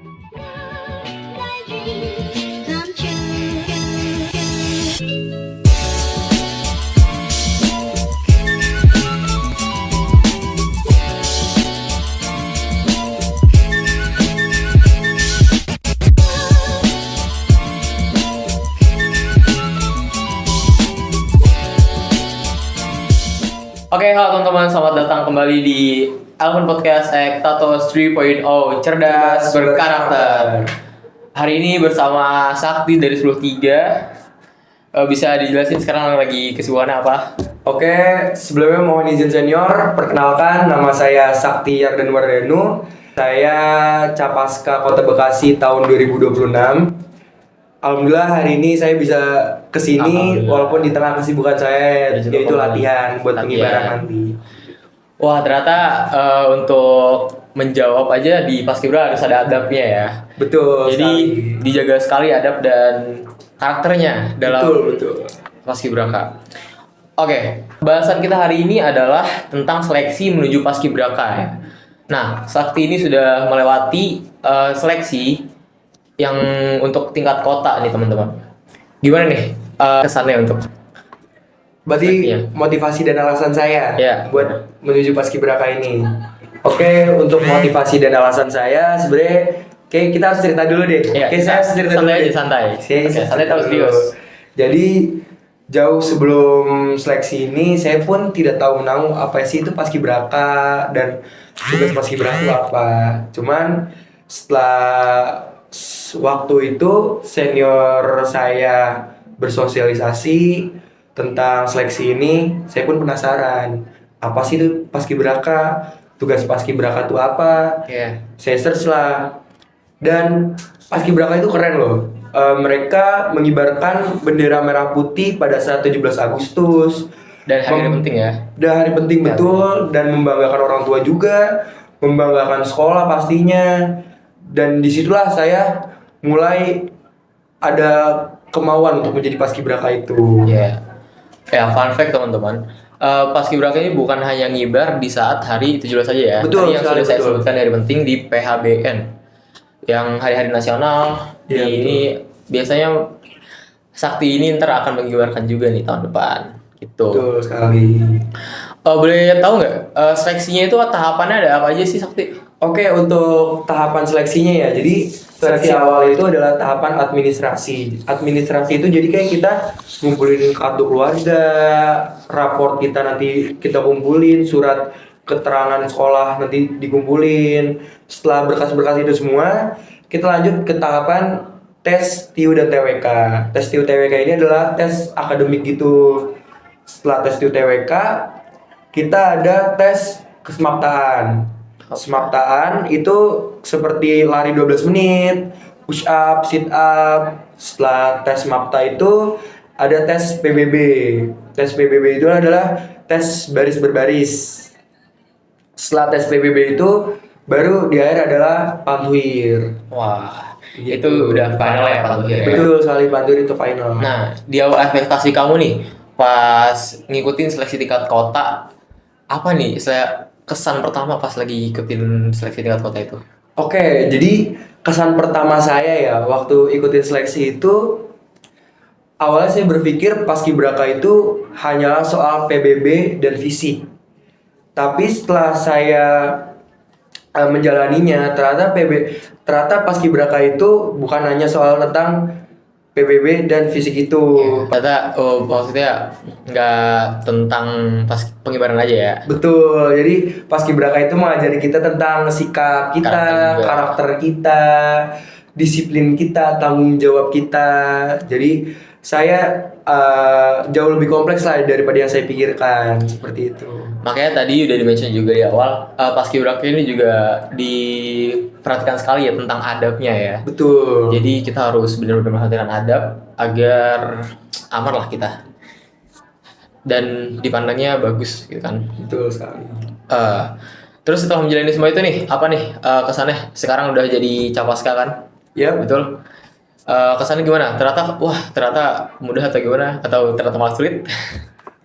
Oke, halo teman-teman, selamat datang kembali di Alvin Podcast Tatos 3.0 Cerdas Berkarakter. Hari ini bersama Sakti dari 103. Bisa dijelasin sekarang lagi kesibukannya apa? Oke, sebelumnya mohon izin senior, perkenalkan nama saya Sakti Yardan Wardanu. Saya Capaska Kota Bekasi tahun 2026. Alhamdulillah hari ini saya bisa kesini walaupun di tengah kesibukan saya yaitu latihan buat pengibaran nanti. Wah, ternyata untuk menjawab aja di Paskibra harus ada adabnya ya. Betul. Jadi sekali. dijaga sekali adab dan karakternya dalam Betul. Paskibraka. Oke, bahasan kita hari ini adalah tentang seleksi menuju Paskibraka ya. Nah, Sakti ini sudah melewati seleksi yang untuk tingkat kota nih teman-teman. Gimana nih kesannya untuk? Berarti Seleksinya? motivasi dan alasan saya Ya. buat menuju Paskibraka ini. Oke, untuk motivasi dan alasan saya sebenarnya kayak kita harus cerita dulu deh. Ya, Kayak saya harus cerita santai dulu aja, deh. santai. Saya Oke, cerita santai tapi dulu. serius. Jadi jauh sebelum seleksi ini saya pun tidak tahu menahu apa sih itu Paskibraka dan tugas Paskibraka itu apa. Cuman setelah waktu itu senior saya bersosialisasi tentang seleksi ini, saya pun penasaran apa sih itu Paskibraka, tugas Paskibraka itu apa. Iya. Saya search lah, dan Paskibraka itu keren loh. Mereka mengibarkan bendera merah putih pada saat 17 Agustus. Dan hari ini penting ya. Dan hari penting betul, dan membanggakan orang tua juga, membanggakan sekolah pastinya. Dan disitulah saya mulai ada kemauan untuk menjadi Paskibraka itu. Iya. Ya, fun fact teman-teman. Paskibraka ini bukan hanya ngibar di saat hari 17 saja ya. Betul, Tadi yang sudah saya betul. sebutkan hari penting di PHBN. Yang hari-hari nasional Iya, ini biasanya Sakti ini ntar akan mengibarkan juga nih tahun depan. Gitu. Betul sekali. Boleh tahu nggak seleksinya itu tahapannya ada apa aja sih Sakti? Oke, untuk tahapan seleksinya ya. Jadi seleksi awal itu adalah tahapan administrasi. Administrasi itu jadi kayak kita ngumpulin kartu keluarga, raport kita nanti kita kumpulin, surat keterangan sekolah nanti dikumpulin. Setelah berkas-berkas itu semua, kita lanjut ke tahapan tes TIU dan TWK. Tes TIU TWK ini adalah tes akademik gitu. Setelah tes TIU TWK, kita ada tes kesemaptaan. Semaptaan itu seperti lari 12 menit, push up, sit up. Setelah tes Mapta itu ada tes PBB. Tes PBB itu adalah tes baris berbaris. Setelah tes PBB itu baru di akhir adalah pantuir. Wah, Gitu. itu udah final ya Pak Tuhir ya? Betul sekali, pantuir itu final. Nah, di awal ekspektasi kamu nih pas ngikutin seleksi tingkat kota, apa nih kesan pertama pas lagi ikutin seleksi tingkat kota itu? Oke, jadi kesan pertama saya ya waktu ikutin seleksi itu, awalnya saya berpikir Paskibraka itu hanyalah soal PBB dan fisik. Tapi setelah saya menjalaninya, ternyata Paskibraka itu bukan hanya soal tentang PBB dan fisik itu. Ternyata maksudnya nggak tentang pas pengibaran aja ya? Betul, jadi Paskibraka itu mengajari kita tentang sikap kita, karakter kita, disiplin kita, tanggung jawab kita. Jadi saya jauh lebih kompleks lah daripada yang saya pikirkan, seperti itu. Makanya tadi udah di-mention juga di awal, Paskibraka ini juga diperhatikan sekali ya tentang adabnya ya. Betul. Jadi kita harus benar-benar memperhatikan adab agar aman lah kita. Dan dipandangnya bagus gitu kan. Betul sekali. Terus setelah menjalani semua itu nih, apa nih kesannya? Sekarang udah jadi Capaska kan? Ya, Betul. Kesannya gimana? Ternyata mudah atau gimana? Atau ternyata malah sulit?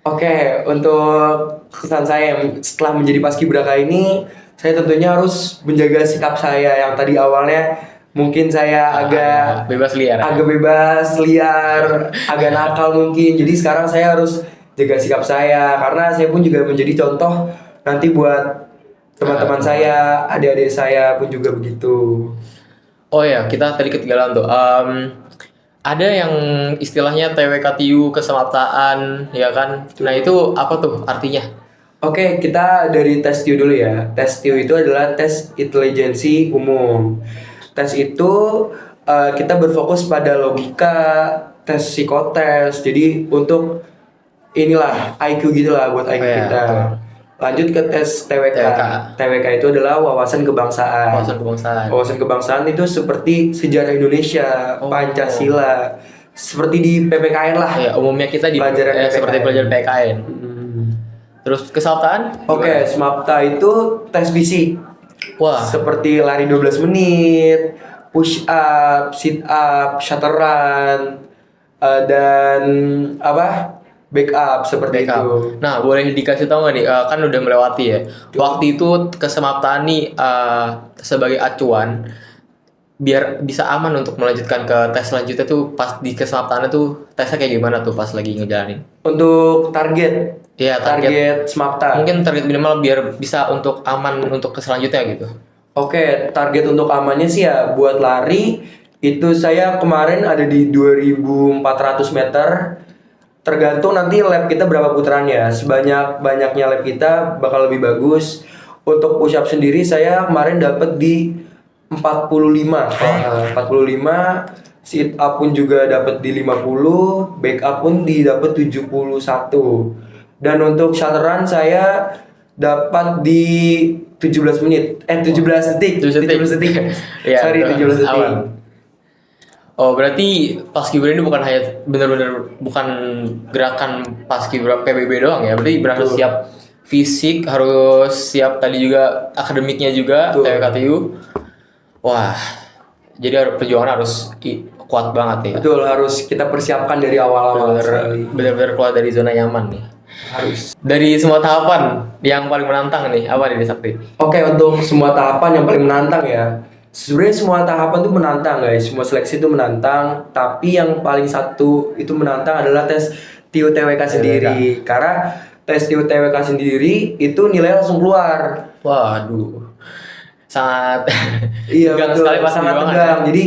Oke, untuk kesan saya setelah menjadi Paskibraka ini, saya tentunya harus menjaga sikap saya yang tadi awalnya mungkin saya agak bebas liar. agak bebas, liar, agak nakal mungkin. Jadi sekarang saya harus jaga sikap saya karena saya pun juga menjadi contoh nanti buat teman-teman saya, adik-adik saya pun juga begitu. Oh ya, kita tadi ketinggalan tuh. Ada yang istilahnya TWKTU kesemaptaan, ya kan? Nah itu apa tuh artinya? Oke, kita dari tes TIU dulu ya. Tes TIU itu adalah tes intelijensi umum. Tes itu kita berfokus pada logika, tes psikotes. Jadi untuk inilah IQ gitulah buat IQ Oh ya, kita. betul. Lanjut ke tes TWK. TWK. TWK itu adalah wawasan kebangsaan. Wawasan kebangsaan. Wawasan kebangsaan itu seperti sejarah Indonesia, Oh. Pancasila, seperti di PPKN lah. Ya, umumnya kita di Pelajaran PPKN. seperti pelajaran PKN. Hmm. Terus kesehatan? Oke, SMAPTA itu tes fisik. Wah, Seperti lari 12 menit, push up, sit up, shuttle run, dan apa? Back up seperti backup. itu. Nah, boleh dikasih tahu nggak nih? Kan udah melewati ya. Waktu itu kesemaptaan nih sebagai acuan biar bisa aman untuk melanjutkan ke tes selanjutnya tuh pas di kesemaptaan tuh tesnya kayak gimana tuh pas lagi ngejalanin? Untuk target, Iya, target SMAPTA. Mungkin target minimal biar bisa untuk aman untuk ke selanjutnya gitu. Oke, target untuk amannya sih ya buat lari itu saya kemarin ada di 2.400 meter. Tergantung nanti lap kita berapa putarannya. Sebanyak-banyaknya lap kita bakal lebih bagus. Untuk push up sendiri saya kemarin dapat di 45. 45, sit up pun juga dapat di 50, back up pun didapat 71. Dan untuk shuttle run saya dapat di 17 menit. 17 detik. 17 detik. Iya, Sorry, 17 detik. aman. Oh, berarti paskibra ini bukan hanya benar-benar bukan gerakan paskibra PBB doang ya. Berarti harus Betul. siap fisik, harus siap tadi juga akademiknya juga, Betul. TWKTU. Wah, jadi perjuangan harus kuat banget ya. Betul, harus kita persiapkan dari awal-awal sekali. Benar-benar keluar dari zona nyaman nih. Harus. Dari semua tahapan yang paling menantang nih, apa nih Sakti? Oke, untuk semua tahapan yang paling menantang ya. Sebenarnya semua tahapan itu menantang guys, semua seleksi itu menantang. Tapi yang paling satu itu menantang adalah tes TIU TWK sendiri. Karena tes TIU TWK sendiri itu nilai langsung keluar. Waduh, sangat Iya tegang betul, sekali pasti sangat banget tegang. ya. Jadi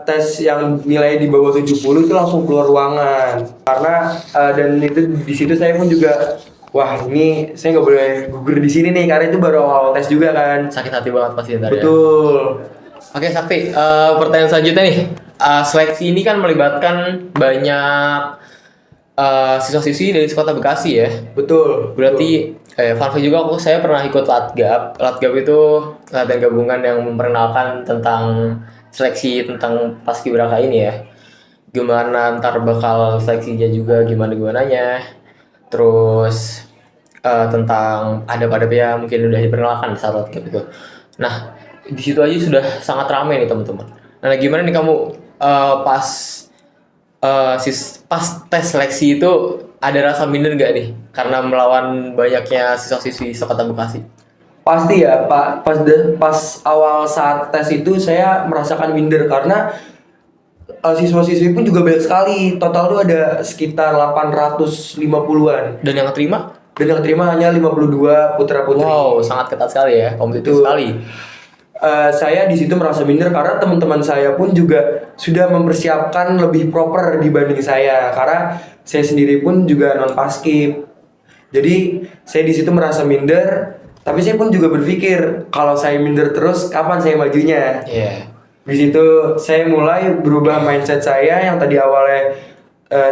tes yang nilai di bawah 70 itu langsung keluar ruangan. Karena dan itu di situ saya pun juga wah ini saya nggak boleh gugur di sini nih karena itu baru awal tes juga kan. Sakit hati banget pasti ntar ya. Betul. Oke Sakti, pertanyaan selanjutnya nih. Seleksi ini kan melibatkan banyak siswa-siswi dari Kota Bekasi ya. Betul. Berarti fun fact juga saya pernah ikut Latgab. Latgab itu latihan gabungan yang memperkenalkan tentang seleksi tentang paskibraka ini ya. Gimana ntar bakal seleksinya juga gimana-gimananya. Terus tentang adab-adabnya mungkin udah diperkenalkan di saat Latgab itu. Nah, di situ aja sudah sangat ramai nih teman-teman. Nah, gimana nih kamu pas pas tes seleksi itu ada rasa minder gak nih karena melawan banyaknya siswa-siswi Kota Bekasi? Pasti ya Pak, pas awal saat tes itu saya merasakan minder karena siswa-siswi pun juga banyak sekali. Total tuh ada sekitar 850-an. Dan yang terima? Dan yang terima hanya 52 putra-putri. Wow, sangat ketat sekali ya, kompetitif Betul. sekali. Saya di situ merasa minder karena teman-teman saya pun juga sudah mempersiapkan lebih proper dibanding saya karena saya sendiri pun juga non paskib. Jadi saya di situ merasa minder, tapi saya pun juga berpikir kalau saya minder terus kapan saya majunya. Iya. Di situ saya mulai berubah mindset saya yang tadi awalnya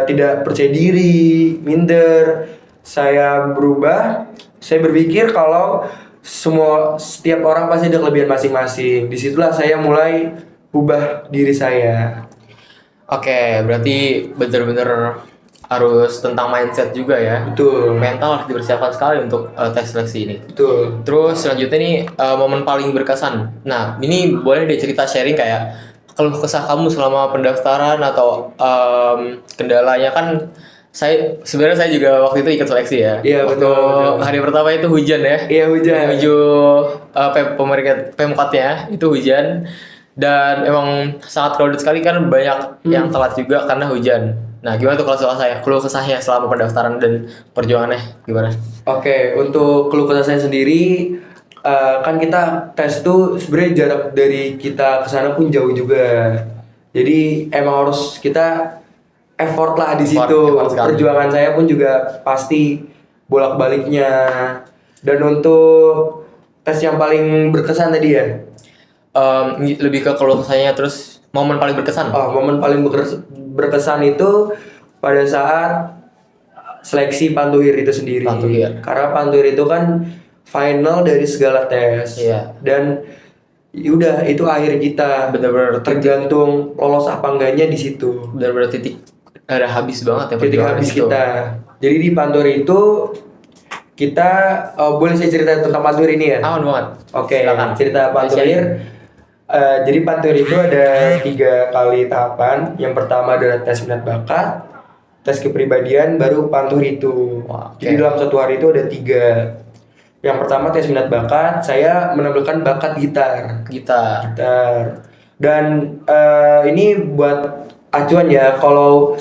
tidak percaya diri, minder. Saya berubah, saya berpikir kalau setiap orang pasti ada kelebihan masing-masing. Disitulah saya mulai ubah diri saya. Oke, berarti bener-bener harus tentang mindset juga ya. Betul. Mental harus dipersiapkan sekali untuk tes seleksi ini. Betul. Terus selanjutnya nih momen paling berkesan. Nah, ini boleh deh cerita sharing kayak keluh kesah kamu selama pendaftaran atau kendalanya kan. Sebenarnya saya juga waktu itu ikut seleksi ya. Iya, Waktu betul. hari pertama itu hujan ya. Iya, hujan. Menuju Pemkotnya itu hujan. Dan emang sangat crowded sekali kan, banyak yang telat juga karena hujan. Nah, gimana tuh kalau soal saya? Keluh kesahnya selama pendaftaran dan perjuangannya gimana? Oke, untuk keluh kesah saya sendiri, kan kita tes tuh sebenarnya jarak dari kita ke sana pun jauh juga. Jadi emang harus kita effort lah di situ. Effort sekali. Perjuangan saya pun juga pasti bolak-baliknya. Dan untuk tes yang paling berkesan tadi ya, Lebih ke keluh kesahnya, terus momen paling berkesan. momen paling berkesan itu pada saat seleksi Pantuhir itu sendiri. Pantuhir. Karena Pantuhir itu kan final dari segala tes. Iya. Dan udah itu akhir kita. Bener-bener Tergantung lolos apa enggaknya di situ. Bener-bener titik ada habis banget ya Titik perjuangan habis itu. kita. Jadi di Pantuhir itu kita boleh saya cerita tentang Pantuhir ini ya? Aman banget. Oke, Silakan. cerita Pantuhir. Jadi Pantuhir itu ada 3 kali tahapan. Yang pertama adalah tes minat bakat, tes kepribadian, baru Pantuhir itu. Wah, oke. Jadi dalam satu hari itu ada 3. Yang pertama tes minat bakat, saya menampilkan bakat gitar. Gitar. Dan ini buat acuan ya, kalau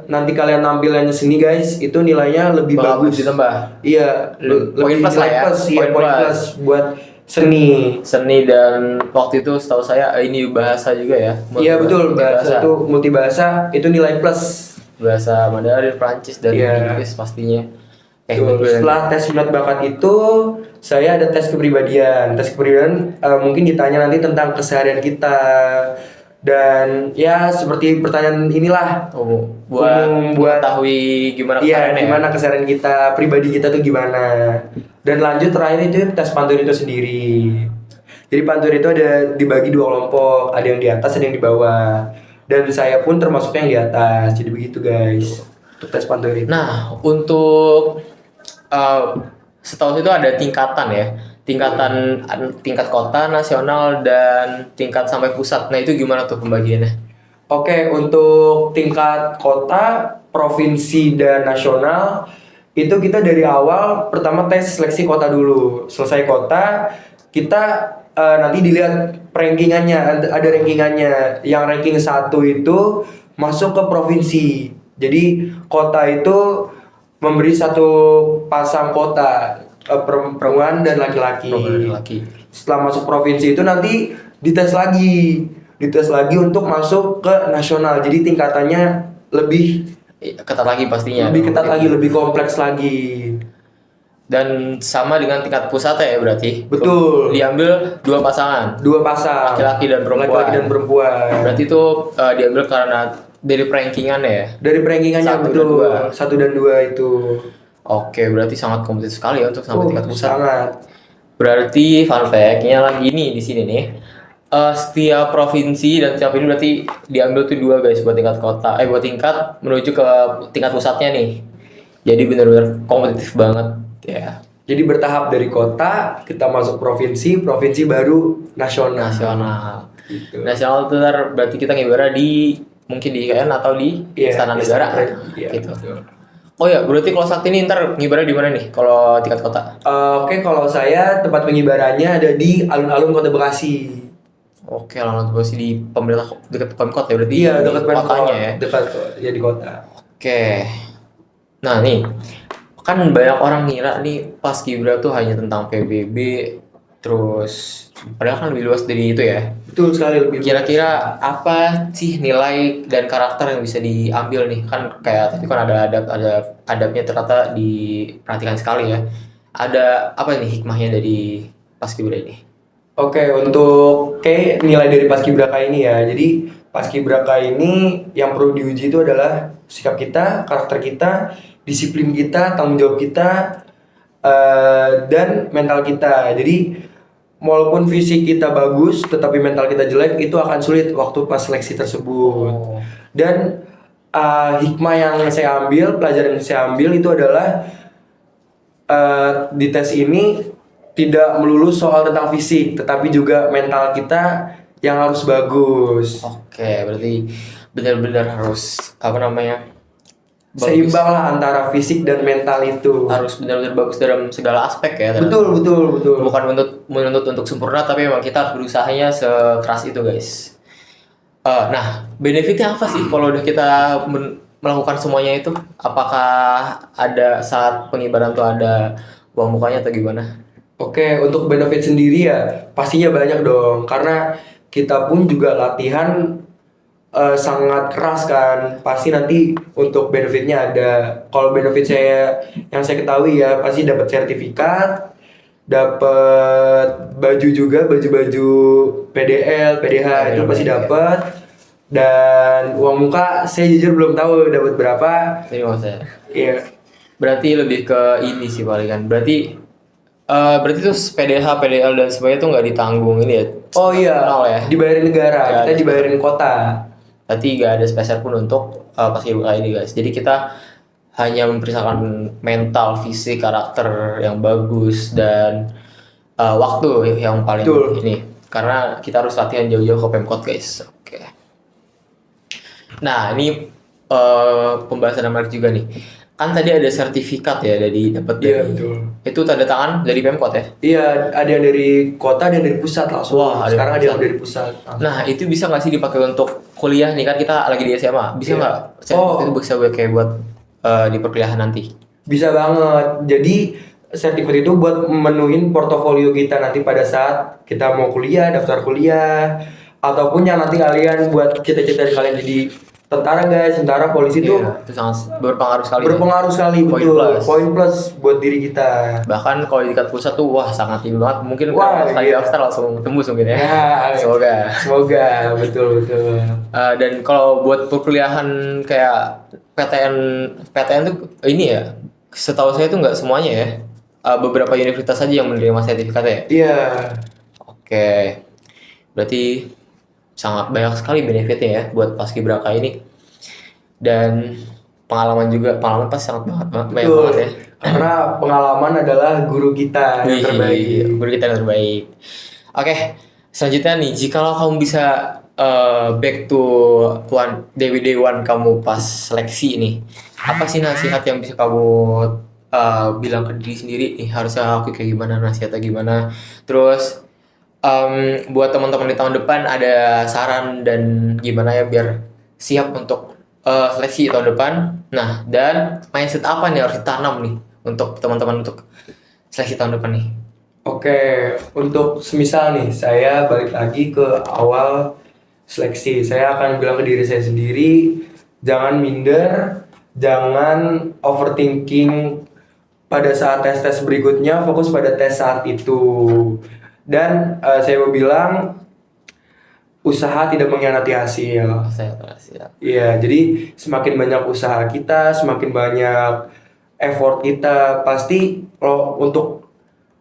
nanti kalian nampilannya seni guys, itu nilainya lebih bagus. Ditambah. Iya, Poin plus lah ya. Iya, poin plus buat seni. Seni, dan waktu itu setahu saya ini bahasa juga ya. Iya betul, bahasa itu multibahasa itu nilai plus. Bahasa Mandarin, Prancis, dan Iya. Inggris pastinya. Betul. Setelah tes minat bakat itu, saya ada tes kepribadian. Tes kepribadian mungkin ditanya nanti tentang keseharian kita. Dan ya seperti pertanyaan inilah, buat buat mengetahui gimana iya, kesehariannya. gimana keseharian kita, pribadi kita tuh gimana. Dan lanjut terakhir itu tes Pantuhir itu sendiri. Jadi Pantuhir itu ada dibagi 2 kelompok, ada yang di atas, ada yang di bawah. Dan saya pun termasuk yang di atas. Jadi begitu guys, untuk tes Pantuhir itu. Nah, untuk setahu itu ada tingkatan ya. Tingkat kota, nasional, dan tingkat sampai pusat. Nah, itu gimana tuh pembagiannya? Oke, untuk tingkat kota, provinsi, dan nasional itu kita dari awal pertama tes seleksi kota dulu. Selesai kota, kita nanti dilihat rankingannya, ada rankingannya. Yang ranking 1 itu masuk ke provinsi. Jadi kota itu memberi 1 pasang kota, perempuan dan laki-laki. Setelah masuk provinsi itu nanti dites lagi untuk masuk ke nasional. Jadi tingkatannya lebih ketat lagi pastinya. Lebih ketat lagi, lebih kompleks lagi. Dan sama dengan tingkat pusat ya berarti. Betul. Diambil 2 pasangan. 2 pasang. Laki-laki dan perempuan. Laki-laki dan perempuan. Berarti itu diambil karena dari rankingan ya. Dari rankingannya, betul. 1 dan 2 itu. Oke, berarti sangat kompetitif sekali ya untuk sampai tingkat pusat. Sangat. Berarti fun fact-nya lagi nih di sini nih. Setiap provinsi dan setiap ini berarti diambil tuh 2 guys buat tingkat kota, buat tingkat menuju ke tingkat pusatnya nih. Jadi benar-benar kompetitif banget ya. Jadi bertahap dari kota kita masuk provinsi, provinsi baru nasional. Gitu. Nasional itu berarti kita ngibarat di mungkin di IKN atau di Istana Negara. Gitu. Oh ya, berarti kalau saat ini ntar ngibarnya di mana nih kalau tingkat kota? Oke, kalau saya tempat pengibarannya ada di alun-alun Kota Bekasi. Oke, alun-alun Bekasi di pemerintah dekat Pemkot ya berarti? Iya, dekat kotanya ya. Dekat ya di kota. Oke. Nah nih, kan banyak orang ngira nih Paskibra tuh hanya tentang PBB, terus padahal kan lebih luas dari itu ya. Betul sekali, lebih luas. Kira-kira apa sih nilai dan karakter yang bisa diambil nih? Kan kayak tadi kan ada adabnya ternyata diperhatikan sekali ya. Ada apa nih hikmahnya dari Paskibra ini? Oke, untuk nilai dari Paskibraka ini ya. Jadi Paskibraka ini yang perlu diuji itu adalah sikap kita, karakter kita, disiplin kita, tanggung jawab kita, dan mental kita. Jadi walaupun fisik kita bagus tetapi mental kita jelek, itu akan sulit waktu pas seleksi tersebut. Dan hikmah yang saya ambil, pelajaran yang saya ambil itu adalah di tes ini tidak melulu soal tentang fisik, tetapi juga mental kita yang harus bagus. Oke, berarti benar-benar harus seimbang lah antara fisik dan mental itu. Harus benar-benar bagus dalam segala aspek ya. Betul. Bukan menuntut untuk sempurna, tapi memang kita harus berusahanya sekeras itu guys. Nah, benefitnya apa sih kalau udah kita melakukan semuanya itu? Apakah ada saat pengibaran tuh ada uang mukanya atau gimana? Oke, untuk benefit sendiri ya pastinya banyak dong, karena kita pun juga latihan sangat keras kan. Pasti nanti untuk benefitnya ada. Kalau benefit yang saya ketahui ya, pasti dapat sertifikat, dapat baju juga, baju-baju PDL, PDH itu pasti dapat. Dan uang muka saya jujur belum tahu dapat berapa. Jadi maksudnya. Iya. Berarti lebih ke ini sih paling kan. Berarti tuh PDH, PDL dan sebagainya tuh nggak ditanggung ini ya? Oh iya, Nol ya? dibayarin negara, Nggak kita ada dibayarin kota. Berarti nggak ada spesial pun untuk paskibraka ini guys. Jadi kita hanya mempersiapkan mental, fisik, karakter yang bagus dan waktu yang paling Betul. ini. Karena kita harus latihan jauh-jauh ke Pemkot guys. Oke. Nah ini pembahasan yang menarik juga nih. Kan tadi ada sertifikat ya dapat Iya, dari betul. itu tanda tangan dari Pemkot ya. Iya, ada yang dari kota, ada yang dari pusat langsung. Wah, ada Sekarang ada pusat. yang dari pusat. Nah itu bisa nggak sih dipakai untuk kuliah nih kan kita lagi di SMA. Bisa Iya. nggak? Itu bisa gue kayak buat di perkuliahan nanti. Bisa banget. Jadi sertifikat itu buat memenuhin portofolio kita nanti pada saat kita mau kuliah, daftar kuliah, ataupun yang nanti kalian buat cita-cita kalian jadi tentara guys, tentara, polisi itu Itu sangat berpengaruh sekali. berpengaruh sekali, Poin betul. plus. Poin plus buat diri kita. Bahkan kalau di tingkat pusat tuh wah sangat tinggi banget. Mungkin Wah, sekali iya. daftar langsung tembus mungkin ya. Ya, Semoga. semoga betul. Dan kalau buat perkuliahan kayak PTN tuh ini ya, setahu saya tuh nggak semuanya ya. Beberapa universitas saja yang menerima sertifikatnya. Iya. Oke, berarti sangat banyak sekali benefitnya ya buat paskibraka ini. Dan pengalaman pasti sangat banyak Betul. banget ya. Karena pengalaman adalah guru kita yang terbaik. Guru kita yang terbaik. Oke, selanjutnya nih, jikalau kamu bisa back to day one kamu pas seleksi ini, apa sih nasihat yang bisa kamu bilang ke diri sendiri nih harusnya aku kayak gimana, nasihatnya gimana? Terus buat teman-teman di tahun depan ada saran dan gimana ya biar siap untuk seleksi tahun depan. Nah, dan mindset apa nih harus ditanam nih untuk teman-teman untuk seleksi tahun depan nih? Oke, untuk semisal nih saya balik lagi ke awal seleksi, saya akan bilang ke diri saya sendiri, jangan minder, jangan overthinking pada saat tes-tes berikutnya, fokus pada tes saat itu. Dan saya mau bilang usaha tidak mengkhianati hasil. Saya siap. Iya, jadi semakin banyak usaha kita, semakin banyak effort kita, pasti untuk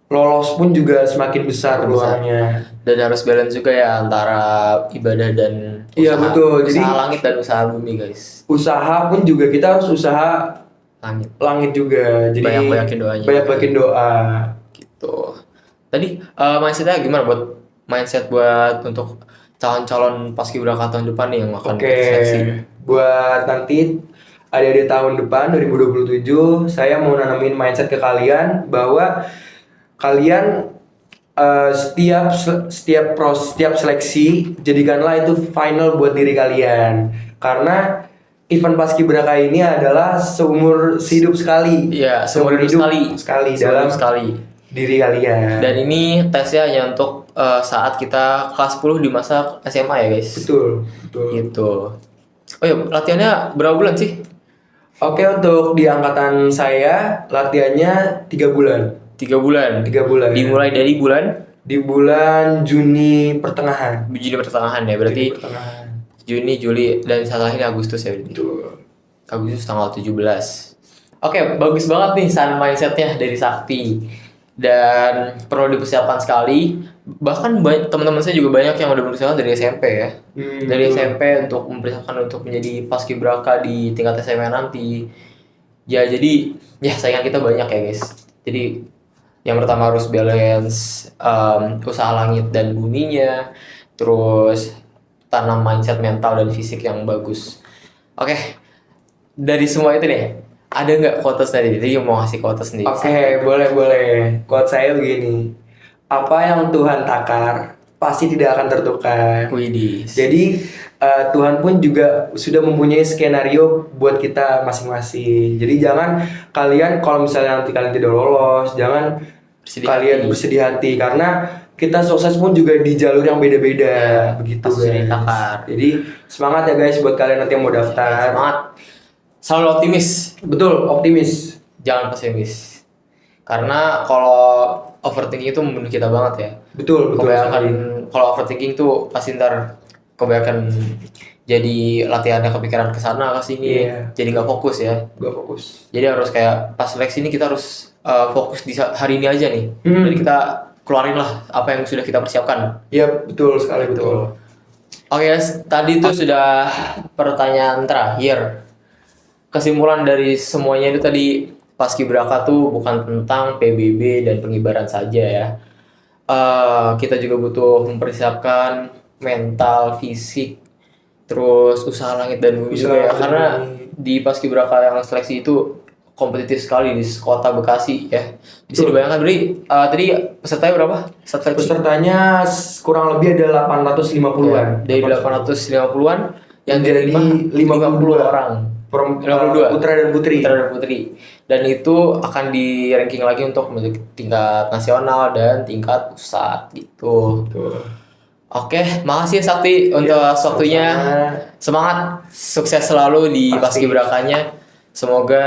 lolos pun juga semakin besar peluangnya. Dan harus balance juga ya antara ibadah dan usaha. Iya, betul. Usaha Jadi langit dan usaha bumi guys. usaha pun juga kita harus usaha Langit juga. Jadi banyak-banyakin doanya. Banyak-banyakin doa. Gitu. Tadi mindsetnya gimana mindset buat untuk calon-calon paskibraka tahun depan nih yang akan Oke, seleksi? buat nanti adik-adik tahun depan 2027, saya mau nanamin mindset ke kalian bahwa kalian setiap seleksi jadikanlah itu final buat diri kalian, karena event paskibraka ini adalah seumur hidup sekali. Iya, seumur hidup sekali Seumur dalam hidup sekali. diri kalian. Dan ini tesnya hanya untuk saat kita kelas 10 di masa SMA ya guys. Betul. Gitu. Oh ya, latihannya berapa bulan sih? Oke, untuk di angkatan saya latihannya 3 bulan. 3 bulan. 3 bulan. Dimulai dari bulan Di bulan Juni pertengahan. Juni pertengahan ya, berarti Juni pertengahan. Juni, Juli, dan salah ini Agustus ya berarti. Betul. Agustus tanggal 17. Oke, bagus banget nih sun mindsetnya dari Sakti. Dan perlu dipersiapkan sekali. Bahkan teman-teman saya juga banyak yang udah mempersiapkan dari SMP ya. Dari betul. SMP untuk mempersiapkan untuk menjadi paskibraka di tingkat SMA nanti. Ya jadi ya saingan kita banyak ya guys. Jadi yang pertama harus balance usaha langit dan buminya, terus tanam mindset mental dan fisik yang bagus. Oke, dari semua itu deh, ada nggak quotes tadi? Jadi mau ngasih quotes sendiri. Oke, boleh. Quote saya begini. Apa yang Tuhan takar pasti tidak akan tertukar. Widih. Jadi Tuhan pun juga sudah mempunyai skenario buat kita masing-masing. Jadi jangan kalian kalau misalnya nanti kalian tidak lolos, jangan Bersedih kalian hati. bersedih hati karena kita sukses pun juga di jalur yang beda-beda begitu pasti sudah guys. ditakar. Jadi semangat ya guys buat kalian nanti yang mau daftar. Semangat. Selalu optimis. Betul, optimis. Jangan pesimis. Karena kalau overthinking itu membunuh kita banget ya. Betul Kebanyakan sekali. kalau overthinking tuh pasti ntar kebanyakan jadi latihannya kepikiran ke sana ke sini, Iya. jadi nggak fokus ya. Gak fokus. Jadi harus kayak pas seleksi ini kita harus fokus di hari ini aja nih. Hmm. Jadi kita keluarin lah apa yang sudah kita persiapkan. Iya, betul sekali betul. Oke, guys, tadi itu sudah pertanyaan terakhir. Kesimpulan dari semuanya itu tadi Paskibraka tuh bukan tentang PBB dan pengibaran saja ya. Kita juga butuh mempersiapkan mental, fisik, terus usaha langit dan bumi Usaha juga ya. langit dan Karena bumi. di Paskibraka yang seleksi itu kompetitif sekali di kota Bekasi ya. Bisa Betul. dibayangkan berarti tadi pesertanya berapa? Seleksi? Pesertanya kurang lebih ada 850-an. Dari 850-an yang Menjadi diterima 50 orang. 52. Putra dan putri. Putra dan putri. Dan itu akan di ranking lagi untuk tingkat nasional dan tingkat pusat gitu. Betul. Oke, makasih Sakti untuk waktunya. Sama-sama. Semangat, sukses selalu di Pasti. Paskibrakanya. Semoga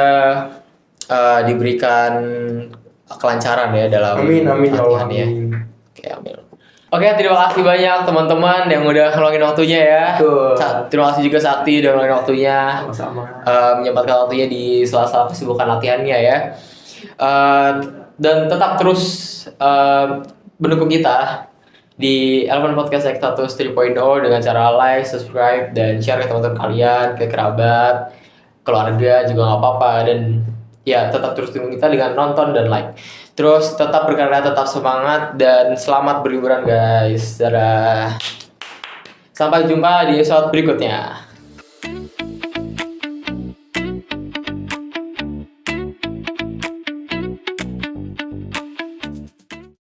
diberikan kelancaran ya dalam Amin ya Allah. latihannya. Amin. Oke, amin. Oke, terima kasih banyak teman-teman yang udah ngeluangin waktunya ya. Betul. Terima kasih juga Sakti udah ngeluangin waktunya. Sama-sama. Menyempatkan waktunya di sela-sela kesibukan latihannya ya. Dan tetap terus mendukung kita di Elemen Podcast Status 3.0 dengan cara like, subscribe, dan share ke teman-teman kalian, ke kerabat, keluarga juga nggak apa-apa. Dan ya tetap terus dukung kita dengan nonton dan like. Terus tetap berkarya, tetap semangat, dan selamat berliburan guys. Dadah. Sampai jumpa di episode berikutnya.